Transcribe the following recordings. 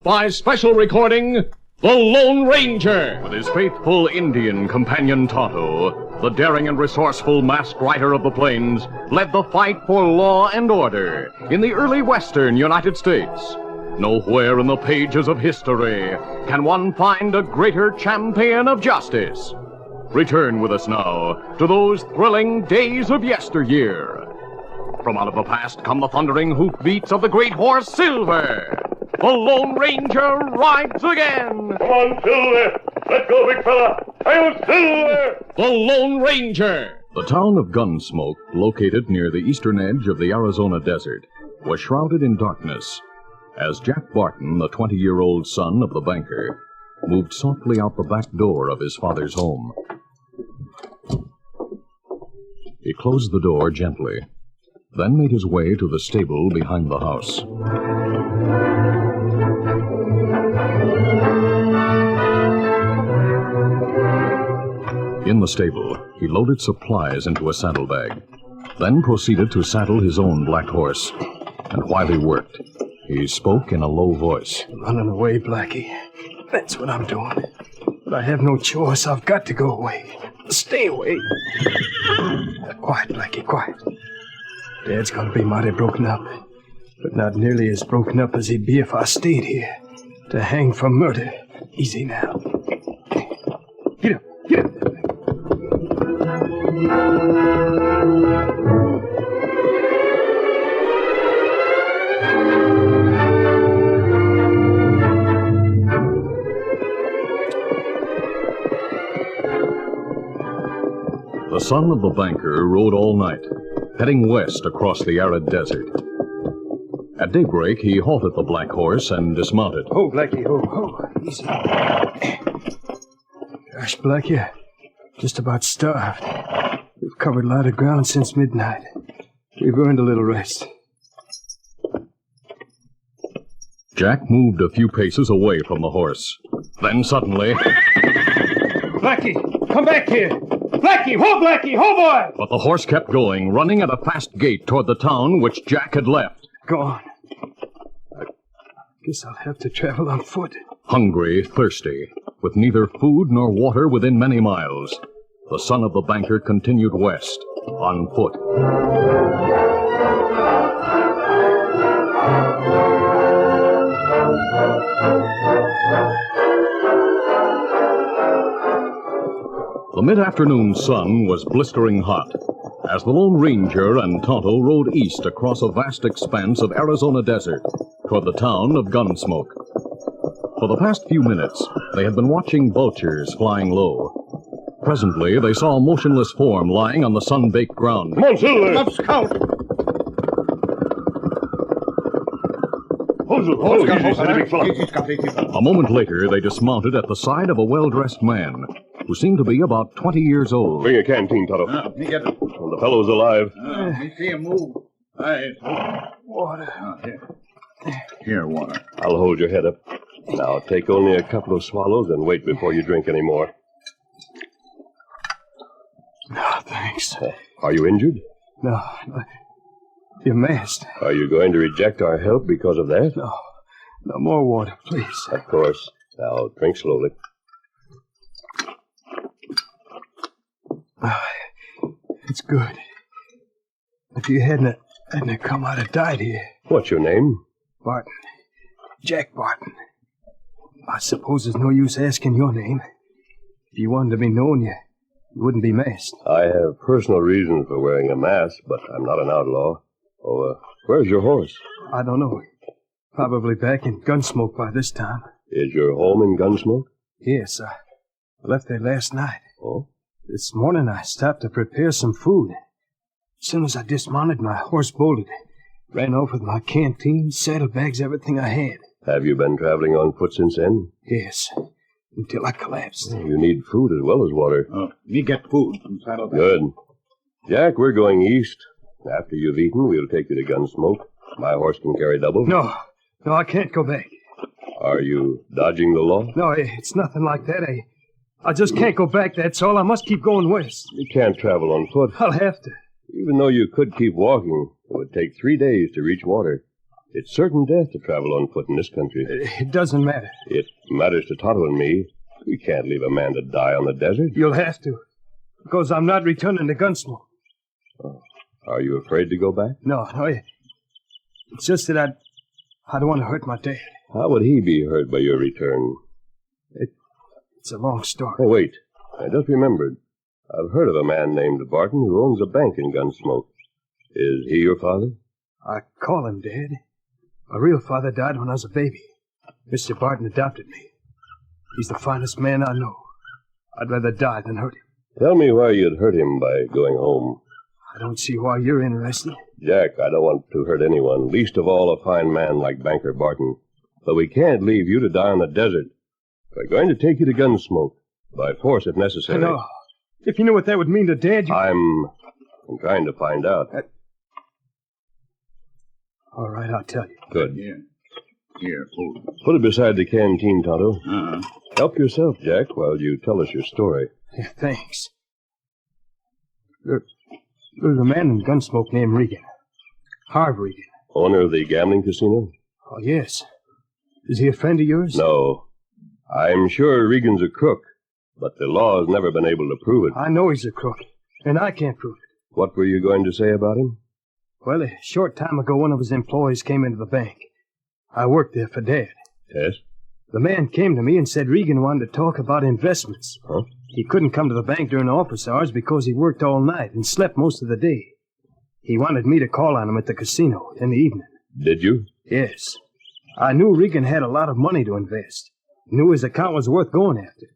By special recording, The Lone Ranger. With his faithful Indian companion Tonto, the daring and resourceful masked rider of the plains led the fight for law and order in the early western United States. Nowhere in the pages of history can one find a greater champion of justice. Return with us now to those thrilling days of yesteryear. From out of the past come the thundering hoofbeats of the great horse Silver. The Lone Ranger rides again. Come on, Silver. Let go, big fella. I'll Silver. The Lone Ranger. The town of Gunsmoke, located near the eastern edge of the Arizona desert, was shrouded in darkness as Jack Barton, the 20-year-old son of the banker, moved softly out the back door of his father's home. He closed the door gently, then made his way to the stable behind the house. In the stable, he loaded supplies into a saddlebag, then proceeded to saddle his own black horse. And while he worked, he spoke in a low voice. Running away, Blacky. That's what I'm doing. But I have no choice. I've got to go away. Stay away. Quiet, Blacky, quiet. Dad's gonna be mighty broken up, but not nearly as broken up as he'd be if I stayed here to hang for murder. Easy now. Get up, get up. The son of the banker rode all night, heading west across the arid desert. At daybreak, he halted the black horse and dismounted. Oh, Blacky, oh, easy. Gosh, Blacky, I'm just about starved. We've covered a lot of ground since midnight. We've earned a little rest. Jack moved a few paces away from the horse. Then suddenly... Blacky, come back here! Blacky, ho, boy! But the horse kept going, running at a fast gait toward the town which Jack had left. Gone. I guess I'll have to travel on foot. Hungry, thirsty, with neither food nor water within many miles, the son of the banker continued west, on foot. The mid-afternoon sun was blistering hot as the Lone Ranger and Tonto rode east across a vast expanse of Arizona desert toward the town of Gunsmoke. For the past few minutes, they had been watching vultures flying low. Presently, they saw a motionless form lying on the sun-baked ground. Come on, Silver. Let's scout. Hold easy, steady, big fella. A moment later, they dismounted at the side of a well-dressed man who seemed to be about 20 years old. Bring a canteen, Tonto. Me get it. When the fellow's alive. Me see him move. Water. Here, water. I'll hold your head up. Now, take only a couple of swallows and wait before you drink any more. No, thanks. Are you injured? No. You're masked. Are you going to reject our help because of that? No. No more water, please. Of course. Now, drink slowly. It's good. If you hadn't come, I'd have died here. What's your name? Barton. Jack Barton. I suppose there's no use asking your name. If you wanted to be known, you wouldn't be masked. I have personal reasons for wearing a mask, but I'm not an outlaw. Oh, where's your horse? I don't know. Probably back in Gunsmoke by this time. Is your home in Gunsmoke? Yes, I left there last night. Oh? This morning I stopped to prepare some food. As soon as I dismounted, my horse bolted. Ran off with my canteen, saddlebags, everything I had. Have you been traveling on foot since then? Yes, until I collapsed. You need food as well as water. Me get food from saddlebag. Good. Jack, we're going east. After you've eaten, we'll take you to Gunsmoke. My horse can carry double. No, I can't go back. Are you dodging the law? No, it's nothing like that. I just can't go back, that's all. I must keep going west. You can't travel on foot. I'll have to. Even though you could keep walking, it would take 3 days to reach water. It's certain death to travel on foot in this country. It doesn't matter. It matters to Tonto and me. We can't leave a man to die on the desert. You'll have to. Because I'm not returning to Gunsmoke. Oh. Are you afraid to go back? No. It's just that I don't want to hurt my dad. How would he be hurt by your return? It's a long story. Oh, wait. I just remembered. I've heard of a man named Barton who owns a bank in Gunsmoke. Is he your father? I call him Dad. My real father died when I was a baby. Mr. Barton adopted me. He's the finest man I know. I'd rather die than hurt him. Tell me why you'd hurt him by going home. I don't see why you're interested. Jack, I don't want to hurt anyone, least of all a fine man like Banker Barton. But we can't leave you to die on the desert. We're going to take you to Gunsmoke, by force if necessary. No. If you knew what that would mean to Dad, you... I'm trying to find out. All right, I'll tell you. Good. Here, food. Put it beside the canteen, Tonto. Uh-huh. Help yourself, Jack, while you tell us your story. Yeah, thanks. There's a man in Gunsmoke named Regan. Harv Regan. Owner of the gambling casino? Oh, yes. Is he a friend of yours? No. I'm sure Regan's a crook, but the law has never been able to prove it. I know he's a crook, and I can't prove it. What were you going to say about him? Well, a short time ago, one of his employees came into the bank. I worked there for Dad. Yes? The man came to me and said Regan wanted to talk about investments. Huh? He couldn't come to the bank during office hours because he worked all night and slept most of the day. He wanted me to call on him at the casino in the evening. Did you? Yes. I knew Regan had a lot of money to invest. Knew his account was worth going after.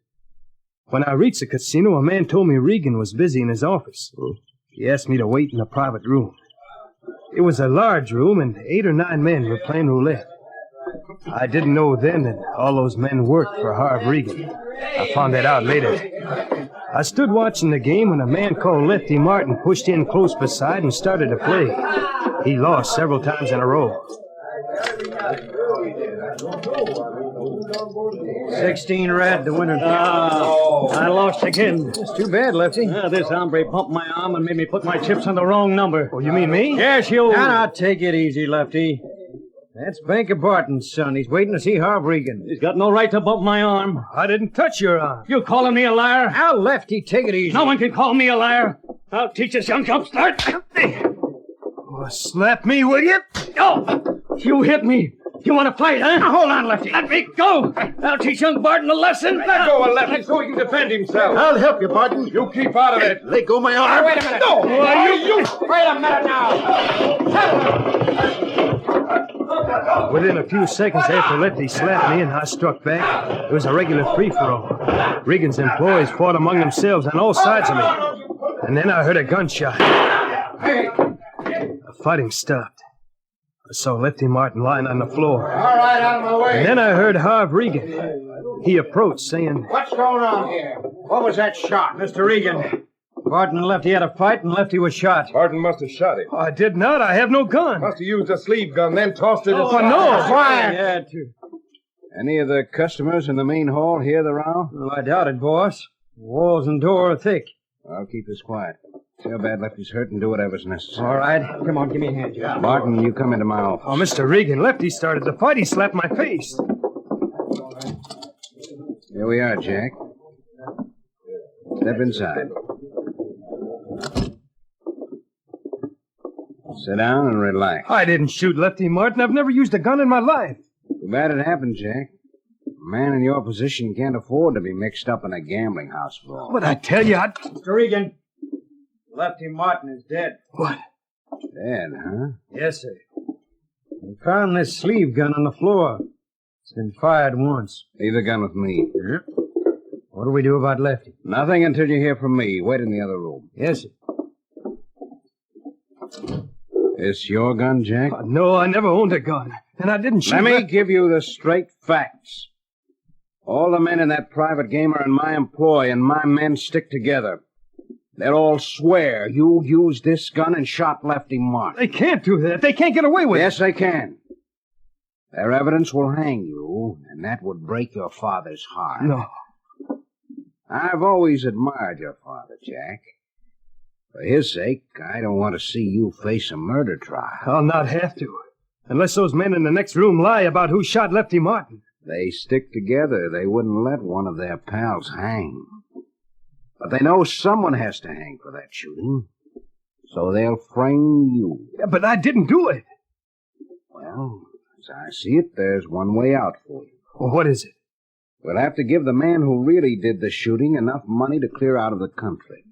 When I reached the casino, a man told me Regan was busy in his office. He asked me to wait in a private room. It was a large room, and 8 or 9 men were playing roulette. I didn't know then that all those men worked for Harv Regan. I found that out later. I stood watching the game when a man called Lefty Martin pushed in close beside and started to play. He lost several times in a row. 16 red, the winner. I lost again. It's too bad, Lefty. This hombre pumped my arm and made me put my chips on the wrong number. Oh, you mean me? Yes, you. Now, take it easy, Lefty. That's Banker Barton's son. He's waiting to see Harv Regan. He's got no right to bump my arm. I didn't touch your arm. You calling me a liar? Now, Lefty, take it easy. No one can call me a liar. I'll teach this young upstart. Oh, slap me, will you? Oh, you hit me. You want to fight, huh? Now, hold on, Lefty. Let me go. I'll teach young Barton a lesson. Let go of Lefty so he can defend himself. I'll help you, Barton. You keep out of it. Let go of my arm. Wait a minute. No. Wait a minute now. Within a few seconds after Lefty slapped me and I struck back, it was a regular free-for-all. Regan's employees fought among themselves on all sides of me. And then I heard a gunshot. The fighting stopped. I saw Lefty Martin lying on the floor. All right, out of my way. And then I heard Harv Regan. He approached, saying, What's going on here? What was that shot? Mr. Regan, Barton and Lefty had a fight, and Lefty was shot. Barton must have shot him. I did not. I have no gun. Must have used a sleeve gun, then tossed it aside. no. Quiet. Yeah, too. Any of the customers in the main hall hear the row? Well, I doubt it, boss. Walls and door are thick. I'll keep this quiet. Tell bad Lefty's hurt and do whatever's necessary. All right. Come on, give me a hand, Jack. Barton, you come into my office. Oh, Mr. Regan, Lefty started the fight. He slapped my face. Here we are, Jack. Step inside. Sit down and relax. I didn't shoot Lefty Martin. I've never used a gun in my life. Too bad it happened, Jack. A man in your position can't afford to be mixed up in a gambling house brawl. But I tell you, Mr. Regan, Lefty Martin is dead. What? Dead, huh? Yes, sir. We found this sleeve gun on the floor. It's been fired once. Leave the gun with me. What do we do about Lefty? Nothing until you hear from me. Wait in the other room. Yes, sir. This your gun, Jack? No, I never owned a gun. And I didn't shoot. Let me give you the straight facts. All the men in that private game are in my employ, and my men stick together. They'll all swear you used this gun and shot Lefty Martin. They can't do that. They can't get away with Yes, they can. Their evidence will hang you, and that would break your father's heart. it. No. I've always admired your father, Jack. For his sake, I don't want to see you face a murder trial. I'll not have to. Unless those men in the next room lie about who shot Lefty Martin. They stick together. They wouldn't let one of their pals hang. But they know someone has to hang for that shooting. So they'll frame you. Yeah, but I didn't do it. Well, as I see it, there's one way out for you. Well, what is it? We'll have to give the man who really did the shooting enough money to clear out of the country.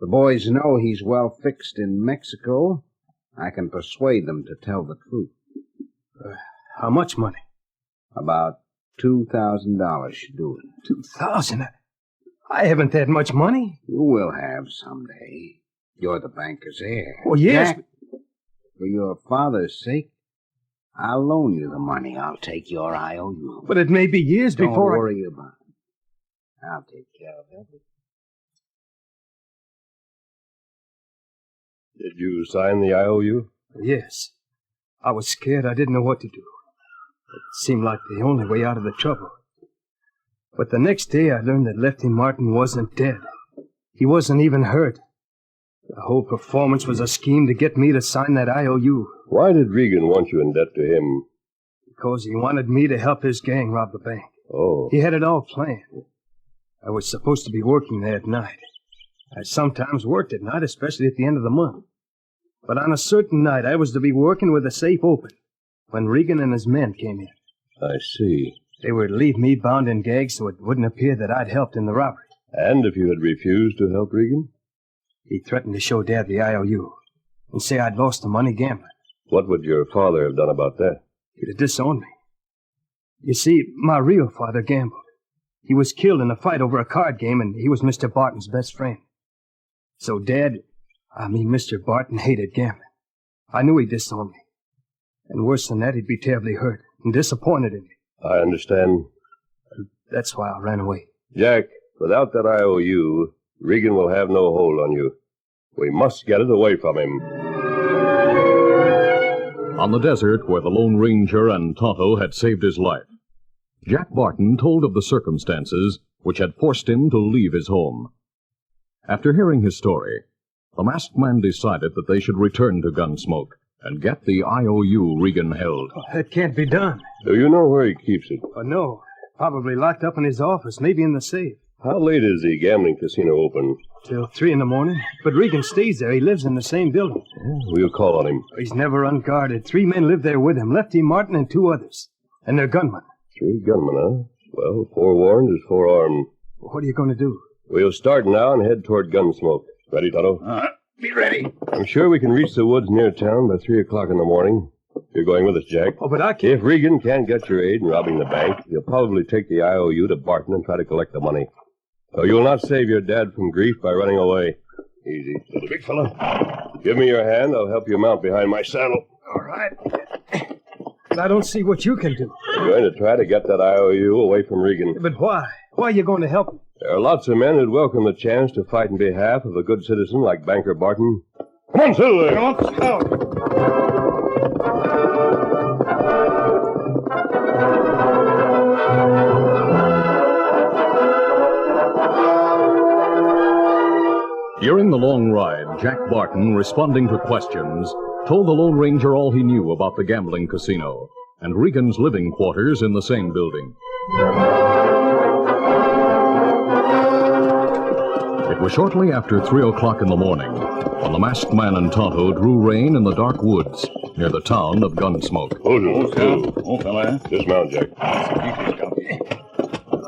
The boys know he's well fixed in Mexico. I can persuade them to tell the truth. How much money? About $2,000 should do it. 2,000? I haven't that much money. You will have someday. You're the banker's heir. Oh, yes. Jack, for your father's sake, I'll loan you the money. I'll take your IOU. But it may be years Don't before worry about it. I'll take care of everything. Did you sign the IOU? Yes. I was scared. I didn't know what to do. It seemed like the only way out of the trouble. But the next day I learned that Lefty Martin wasn't dead. He wasn't even hurt. The whole performance was a scheme to get me to sign that IOU. Why did Regan want you in debt to him? Because he wanted me to help his gang rob the bank. Oh. He had it all planned. I was supposed to be working there at night. I sometimes worked at night, especially at the end of the month. But on a certain night, I was to be working with the safe open when Regan and his men came in. I see. They were to leave me bound and gagged so it wouldn't appear that I'd helped in the robbery. And if you had refused to help Regan? He threatened to show Dad the IOU and say I'd lost the money gambling. What would your father have done about that? He'd have disowned me. You see, my real father gambled. He was killed in a fight over a card game, and he was Mr. Barton's best friend. So Mr. Barton hated gambling. I knew he'd disown me. And worse than that, he'd be terribly hurt and disappointed in me. I understand. That's why I ran away. Jack, without that IOU, Regan will have no hold on you. We must get it away from him. On the desert where the Lone Ranger and Tonto had saved his life, Jack Barton told of the circumstances which had forced him to leave his home. After hearing his story, the masked man decided that they should return to Gunsmoke and get the IOU Regan held. Oh, that can't be done. Do you know where he keeps it? Oh, no. Probably locked up in his office, maybe in the safe. How late is the gambling casino open? Till 3 in the morning. But Regan stays there. He lives in the same building. We'll call on him. He's never unguarded. 3 men live there with him. Lefty Martin and 2 others. And they're gunmen. 3 gunmen, huh? Well, forewarned is forearmed. What are you going to do? We'll start now and head toward Gunsmoke. Ready, Tonto? Be ready. I'm sure we can reach the woods near town by 3 o'clock in the morning. You're going with us, Jack. Oh, but I can't. If Regan can't get your aid in robbing the bank, he'll probably take the IOU to Barton and try to collect the money. So you'll not save your dad from grief by running away. Easy, steady, big fella. Give me your hand. I'll help you mount behind my saddle. All right. But I don't see what you can do. I'm going to try to get that IOU away from Regan. But why? Why are you going to help me? There are lots of men who'd welcome the chance to fight in behalf of a good citizen like Banker Barton. Come on, Silver! Come on, Scout. During the long ride, Jack Barton, responding to questions, told the Lone Ranger all he knew about the gambling casino and Regan's living quarters in the same building. It was shortly after 3 o'clock in the morning when the masked man and Tonto drew rein in the dark woods near the town of Gunsmoke. Fella. Dismount, Jack. I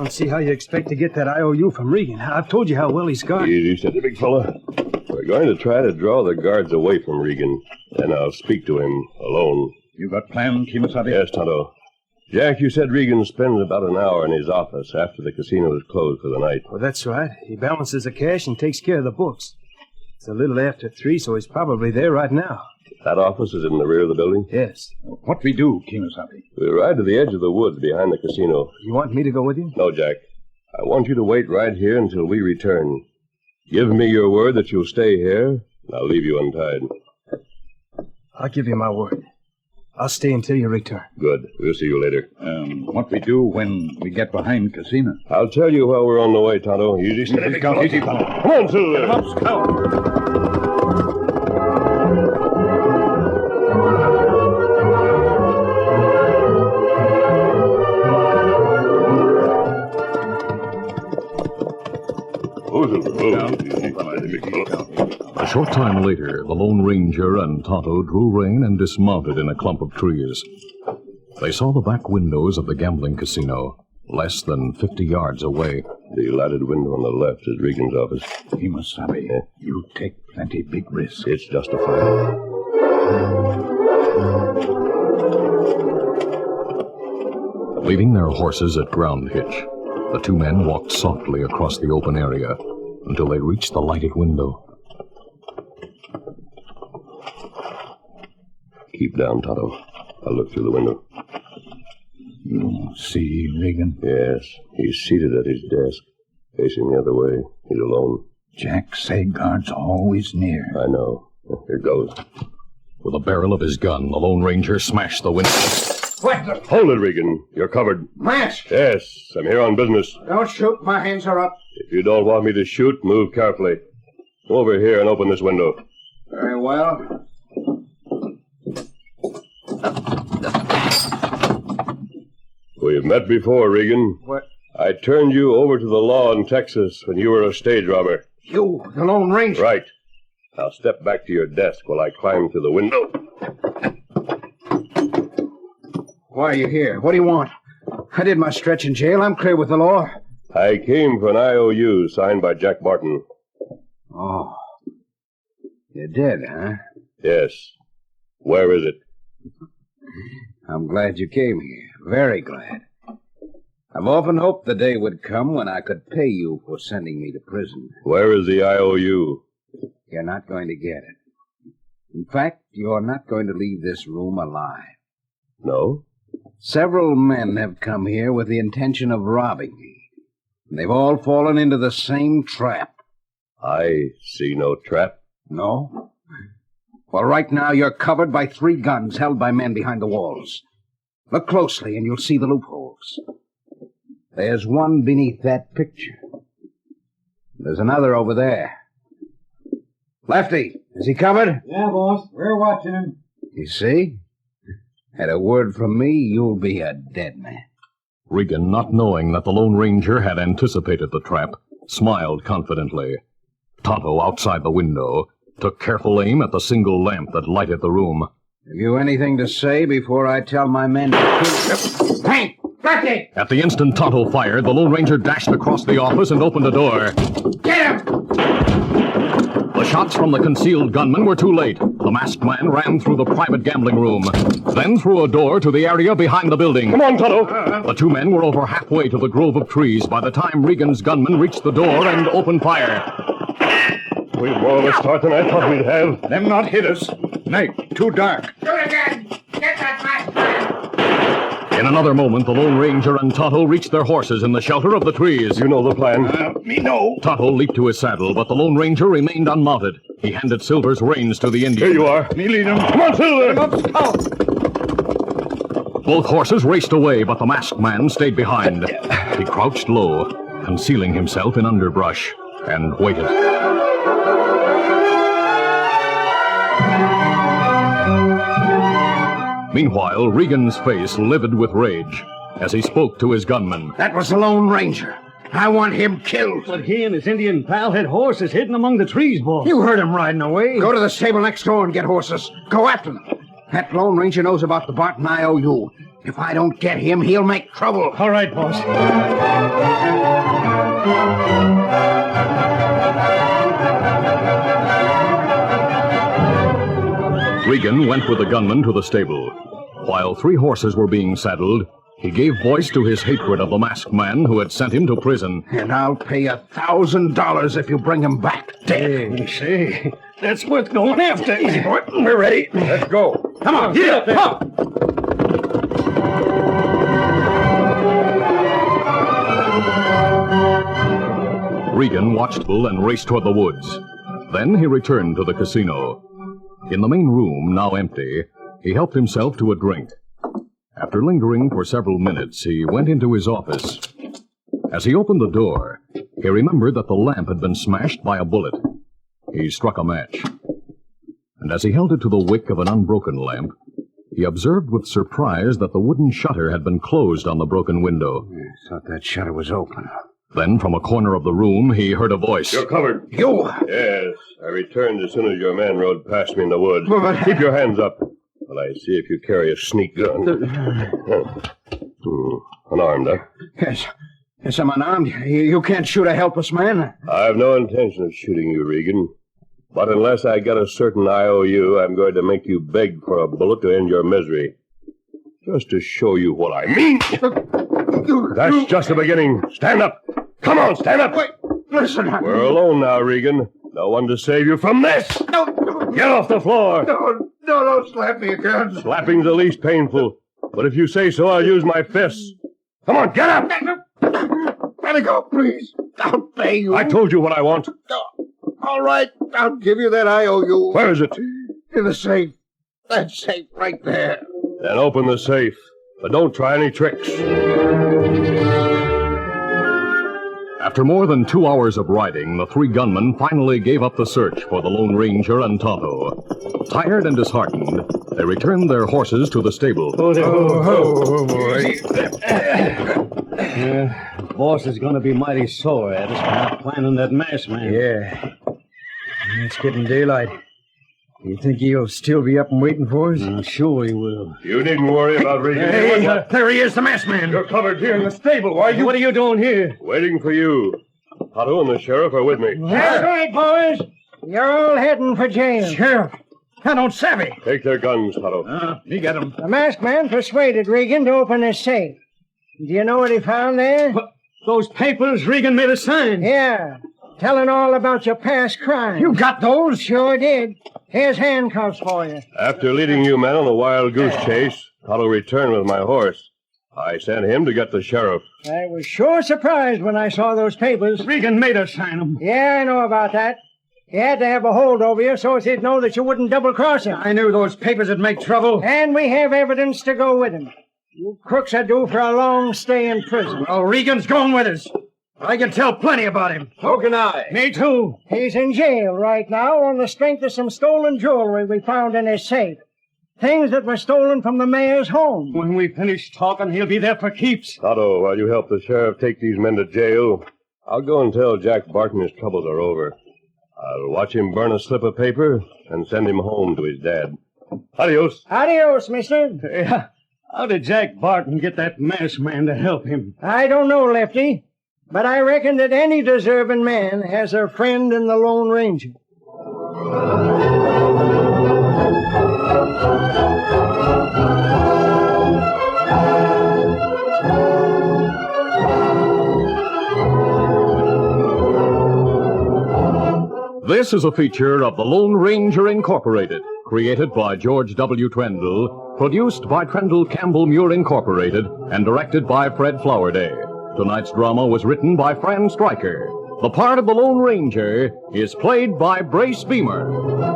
don't see how you expect to get that IOU from Regan. I've told you how well he's guarded. Easy, steady, big fella. We're going to try to draw the guards away from Regan. Then I'll speak to him alone. You got plan, Kimasabi? Yes, Tonto. Jack, you said Regan spends about an hour in his office after the casino is closed for the night. Well, that's right. He balances the cash and takes care of the books. It's a little after 3, so he's probably there right now. That office is in the rear of the building? Yes. What we do, Kimasabi? We'll ride to the edge of the woods behind the casino. You want me to go with you? No, Jack. I want you to wait right here until we return. Give me your word that you'll stay here, and I'll leave you untied. I'll give you my word. I'll stay until you return. Good. We'll see you later. What we do when we get behind casino? I'll tell you while we're on the way, Tonto. Easy, steady, big fella. Easy, fella. Come on, Silver. Come on, Scout. A short time later, the Lone Ranger and Tonto drew rein and dismounted in a clump of trees. They saw the back windows of the gambling casino, less than 50 yards away. The lighted window on the left is Regan's office. Kimasabi, you take plenty big risk. It's justified. Leaving their horses at ground hitch, the two men walked softly across the open area until they reached the lighted window. Keep down, Tonto. I'll look through the window. You see Regan? Yes, he's seated at his desk, facing the other way. He's alone. Jack Sagard's always near. I know. Here goes. With the barrel of his gun, the Lone Ranger smashed the window. Hold it, Regan. You're covered. Mask! Yes, I'm here on business. Don't shoot. My hands are up. If you don't want me to shoot, move carefully. Go over here and open this window. Very well. We've met before, Regan. What? I turned you over to the law in Texas when you were a stage robber. You, the Lone Ranger? Right. Now step back to your desk while I climb to the window. Why are you here? What do you want? I did my stretch in jail. I'm clear with the law. I came for an IOU signed by Jack Barton. Oh. You did, huh? Yes. Where is it? I'm glad you came here. Very glad. I've often hoped the day would come when I could pay you for sending me to prison. Where is the IOU? You're not going to get it. In fact, you're not going to leave this room alive. No? Several men have come here with the intention of robbing me. And they've all fallen into the same trap. I see no trap. No? Well, right now you're covered by 3 guns held by men behind the walls. Look closely and you'll see the loopholes. There's one beneath that picture. There's another over there. Lefty, is he covered? Yeah, boss. We're watching him. You see? At a word from me, you'll be a dead man. Regan, not knowing that the Lone Ranger had anticipated the trap, smiled confidently. Tonto, outside the window, took careful aim at the single lamp that lighted the room. Have you anything to say before I tell my men to kill... Hank! Blacky! At the instant Tonto fired, the Lone Ranger dashed across the office and opened the door. Get him! The shots from the concealed gunman were too late. The masked man ran through the private gambling room, then through a door to the area behind the building. Come on, Tonto! The two men were over halfway to the grove of trees by the time Regan's gunman reached the door and opened fire. We've more of a start than I thought we'd have. Them not hit us. Night, too dark. Do it again! Get that masked man! In another moment, the Lone Ranger and Tonto reached their horses in the shelter of the trees. You know the plan. Me no. Tonto leaped to his saddle, but the Lone Ranger remained unmounted. He handed Silver's reins to the Indian. Here you are. Me lead him. Come on, Silver! Both horses raced away, but the masked man stayed behind. He crouched low, concealing himself in underbrush, and waited. Meanwhile, Regan's face livid with rage as he spoke to his gunman. That was the Lone Ranger. I want him killed. But he and his Indian pal had horses hidden among the trees, boss. You heard him riding away. Go to the stable next door and get horses. Go after them. That Lone Ranger knows about the Barton IOU. If I don't get him, he'll make trouble. All right, boss. Regan went with the gunman to the stable. While 3 horses were being saddled, he gave voice to his hatred of the masked man who had sent him to prison. And I'll pay $1,000 if you bring him back dead. Say, that's worth going after. We're ready. Let's go. Come on, get up there. Regan watched Bull and raced toward the woods. Then he returned to the casino. In the main room, now empty, he helped himself to a drink. After lingering for several minutes, he went into his office. As he opened the door, he remembered that the lamp had been smashed by a bullet. He struck a match. And as he held it to the wick of an unbroken lamp, he observed with surprise that the wooden shutter had been closed on the broken window. I thought that shutter was open. Then, from a corner of the room, he heard a voice. You're covered. You! Yes, I returned as soon as your man rode past me in the woods. But- Keep your hands up while I see if you carry a sneak gun. Unarmed, huh? Yes. Yes, I'm unarmed. You can't shoot a helpless man. I've no intention of shooting you, Regan. But unless I get a certain IOU, I'm going to make you beg for a bullet to end your misery. Just to show you what I mean. That's just the beginning. Stand up. Come on, stand up. Wait, listen. We're alone now, Regan. No one to save you from this. No, Get off the floor. don't slap me again. Slapping's the least painful. But if you say so, I'll use my fists. Come on, get up. Let me go, please. I'll pay you. I told you what I want. All right, I'll give you that IOU. Where is it? In the safe. That safe right there. Then open the safe. But don't try any tricks. After more than 2 hours of riding, the three gunmen finally gave up the search for the Lone Ranger and Tonto. Tired and disheartened, they returned their horses to the stable. The boss is going to be mighty sore at us for not planning that masked man. Yeah. It's getting daylight. You think he'll still be up and waiting for us? Sure he will. You needn't worry about Regan. There he is, the masked man. You're covered here in the stable. Why What are you doing here? Waiting for you. Tonto and the sheriff are with me. That's right, boys. You're all heading for jail. Sheriff, I don't savvy. Take their guns, Tonto. You get him. The masked man persuaded Regan to open his safe. Do you know what he found there? Those papers Regan made us sign. Yeah, telling all about your past crimes. You got those? Sure did. Here's handcuffs for you. After leading you men on a wild goose chase, Tonto returned with my horse. I sent him to get the sheriff. I was sure surprised when I saw those papers. Regan made us sign them. Yeah, I know about that. He had to have a hold over you so as he'd know that you wouldn't double-cross him. I knew those papers would make trouble. And we have evidence to go with him. You crooks are due for a long stay in prison. Well, Regan's going with us. I can tell plenty about him. So can I. Me too. He's in jail right now on the strength of some stolen jewelry we found in his safe. Things that were stolen from the mayor's home. When we finish talking, he'll be there for keeps. Tonto, while you help the sheriff take these men to jail, I'll go and tell Jack Barton his troubles are over. I'll watch him burn a slip of paper and send him home to his dad. Adios. Adios, mister. Yeah. How did Jack Barton get that masked man to help him? I don't know, Lefty, but I reckon that any deserving man has a friend in the Lone Ranger. This is a feature of the Lone Ranger Incorporated, created by George W. Trendle, produced by Trendle Campbell Muir Incorporated, and directed by Fred Flowerday. Tonight's drama was written by Fran Stryker. The part of the Lone Ranger is played by Brace Beamer.